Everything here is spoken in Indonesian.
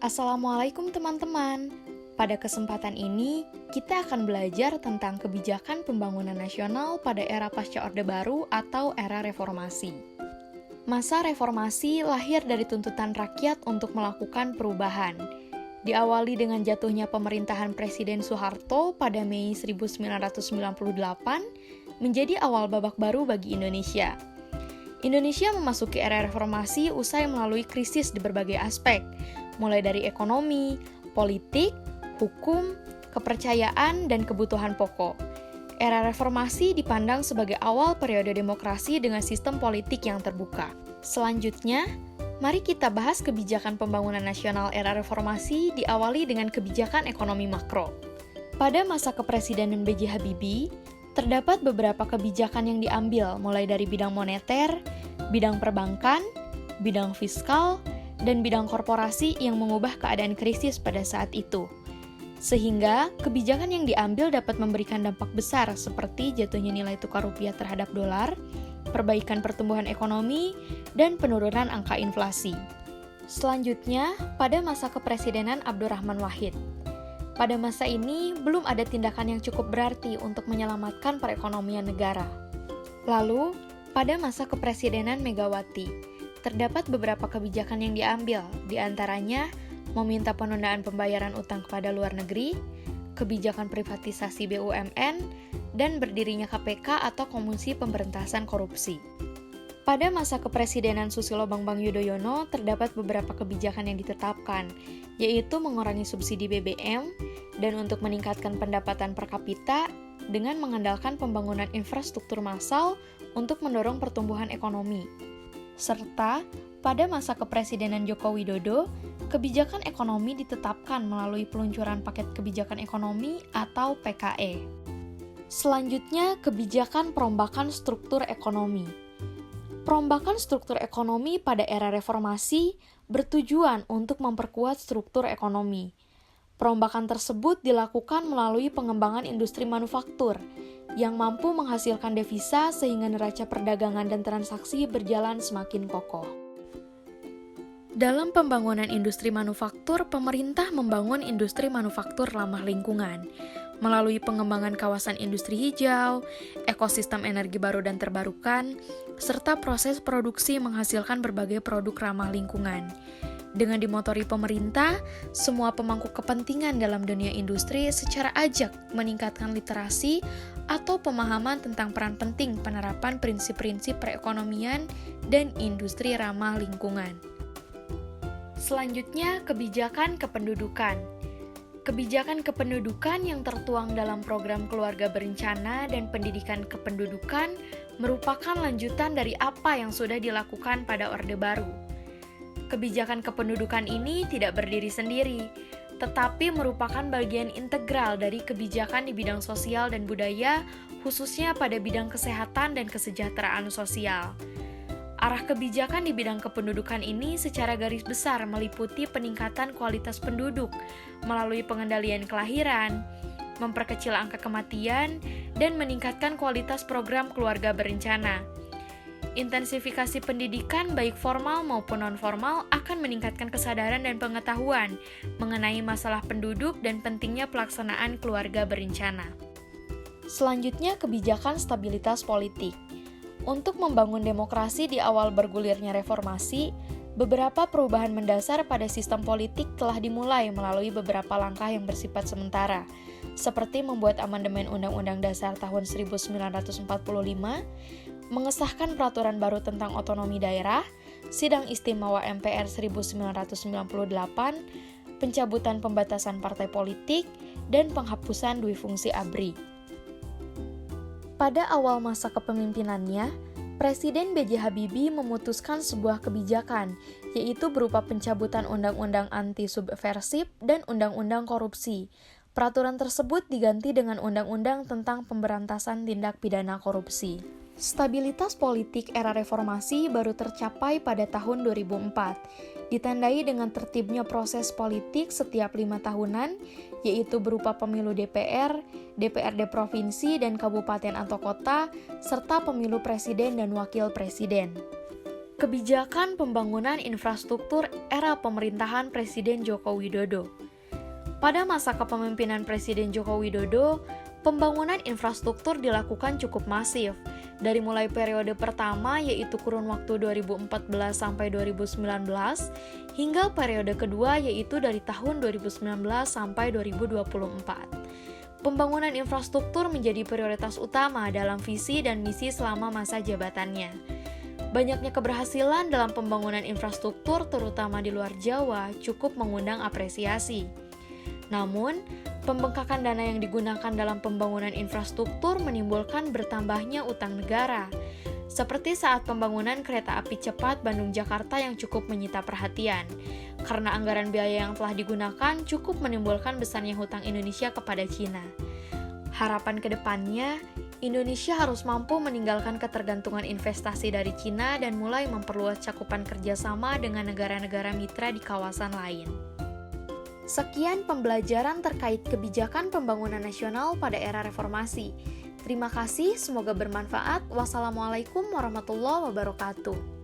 Assalamualaikum teman-teman. Pada kesempatan ini, kita akan belajar tentang kebijakan pembangunan nasional pada era pasca Orde Baru atau era reformasi. Masa reformasi lahir dari tuntutan rakyat untuk melakukan perubahan. Diawali dengan jatuhnya pemerintahan Presiden Soeharto pada Mei 1998, menjadi awal babak baru bagi Indonesia. Indonesia memasuki era reformasi usai melalui krisis di berbagai aspek, mulai dari ekonomi, politik, hukum, kepercayaan, dan kebutuhan pokok. Era reformasi dipandang sebagai awal periode demokrasi dengan sistem politik yang terbuka. Selanjutnya, mari kita bahas kebijakan pembangunan nasional era reformasi diawali dengan kebijakan ekonomi makro. Pada masa kepresidenan B.J. Habibie, terdapat beberapa kebijakan yang diambil mulai dari bidang moneter, bidang perbankan, bidang fiskal, dan bidang korporasi yang mengubah keadaan krisis pada saat itu. Sehingga, kebijakan yang diambil dapat memberikan dampak besar seperti jatuhnya nilai tukar rupiah terhadap dolar, perbaikan pertumbuhan ekonomi, dan penurunan angka inflasi. Selanjutnya, pada masa kepresidenan Abdurrahman Wahid. Pada masa ini, belum ada tindakan yang cukup berarti untuk menyelamatkan perekonomian negara. Lalu, pada masa kepresidenan Megawati, terdapat beberapa kebijakan yang diambil, di antaranya meminta penundaan pembayaran utang kepada luar negeri, kebijakan privatisasi BUMN, dan berdirinya KPK atau Komisi Pemberantasan Korupsi. Pada masa kepresidenan Susilo Bambang Yudhoyono, terdapat beberapa kebijakan yang ditetapkan, yaitu mengurangi subsidi BBM, dan untuk meningkatkan pendapatan per kapita dengan mengandalkan pembangunan infrastruktur massal untuk mendorong pertumbuhan ekonomi. Serta, pada masa kepresidenan Joko Widodo, kebijakan ekonomi ditetapkan melalui peluncuran paket kebijakan ekonomi atau PKE. Selanjutnya, kebijakan perombakan struktur ekonomi. Perombakan struktur ekonomi pada era reformasi bertujuan untuk memperkuat struktur ekonomi. Perombakan tersebut dilakukan melalui pengembangan industri manufaktur yang mampu menghasilkan devisa sehingga neraca perdagangan dan transaksi berjalan semakin kokoh. Dalam pembangunan industri manufaktur, pemerintah membangun industri manufaktur ramah lingkungan melalui pengembangan kawasan industri hijau, ekosistem energi baru dan terbarukan, serta proses produksi menghasilkan berbagai produk ramah lingkungan. Dengan dimotori pemerintah, semua pemangku kepentingan dalam dunia industri secara ajak meningkatkan literasi atau pemahaman tentang peran penting penerapan prinsip-prinsip perekonomian dan industri ramah lingkungan. Selanjutnya, kebijakan kependudukan. Kebijakan kependudukan yang tertuang dalam program keluarga berencana dan pendidikan kependudukan merupakan lanjutan dari apa yang sudah dilakukan pada Orde Baru. Kebijakan kependudukan ini tidak berdiri sendiri, tetapi merupakan bagian integral dari kebijakan di bidang sosial dan budaya, khususnya pada bidang kesehatan dan kesejahteraan sosial. Arah kebijakan di bidang kependudukan ini secara garis besar meliputi peningkatan kualitas penduduk melalui pengendalian kelahiran, memperkecil angka kematian, dan meningkatkan kualitas program keluarga berencana. Intensifikasi pendidikan baik formal maupun non-formal akan meningkatkan kesadaran dan pengetahuan mengenai masalah penduduk dan pentingnya pelaksanaan keluarga berencana. Selanjutnya, kebijakan stabilitas politik. Untuk membangun demokrasi di awal bergulirnya reformasi, beberapa perubahan mendasar pada sistem politik telah dimulai melalui beberapa langkah yang bersifat sementara, seperti membuat amandemen Undang-Undang Dasar tahun 1945, mengesahkan peraturan baru tentang otonomi daerah, Sidang Istimewa MPR 1998, pencabutan pembatasan partai politik, dan penghapusan duifungsi ABRI. Pada awal masa kepemimpinannya, Presiden B.J. Habibie memutuskan sebuah kebijakan, yaitu berupa pencabutan undang-undang anti-subversif dan undang-undang korupsi. Peraturan tersebut diganti dengan undang-undang tentang pemberantasan tindak pidana korupsi. Stabilitas politik era reformasi baru tercapai pada tahun 2004, ditandai dengan tertibnya proses politik setiap 5 tahunan, yaitu berupa pemilu DPR, DPRD provinsi dan kabupaten atau kota, serta pemilu presiden dan wakil presiden. Kebijakan pembangunan infrastruktur era pemerintahan Presiden Joko Widodo. Pada masa kepemimpinan Presiden Joko Widodo, pembangunan infrastruktur dilakukan cukup masif, dari mulai periode pertama yaitu kurun waktu 2014 sampai 2019, hingga periode kedua yaitu dari tahun 2019 sampai 2024. Pembangunan infrastruktur menjadi prioritas utama dalam visi dan misi selama masa jabatannya. Banyaknya keberhasilan dalam pembangunan infrastruktur, terutama di luar Jawa, cukup mengundang apresiasi. Namun, pembengkakan dana yang digunakan dalam pembangunan infrastruktur menimbulkan bertambahnya utang negara, seperti saat pembangunan kereta api cepat Bandung-Jakarta yang cukup menyita perhatian, karena anggaran biaya yang telah digunakan cukup menimbulkan besarnya hutang Indonesia kepada Cina. Harapan ke depannya, Indonesia harus mampu meninggalkan ketergantungan investasi dari Cina dan mulai memperluas cakupan kerjasama dengan negara-negara mitra di kawasan lain. Sekian pembelajaran terkait kebijakan pembangunan nasional pada era reformasi. Terima kasih, semoga bermanfaat. Wassalamualaikum warahmatullahi wabarakatuh.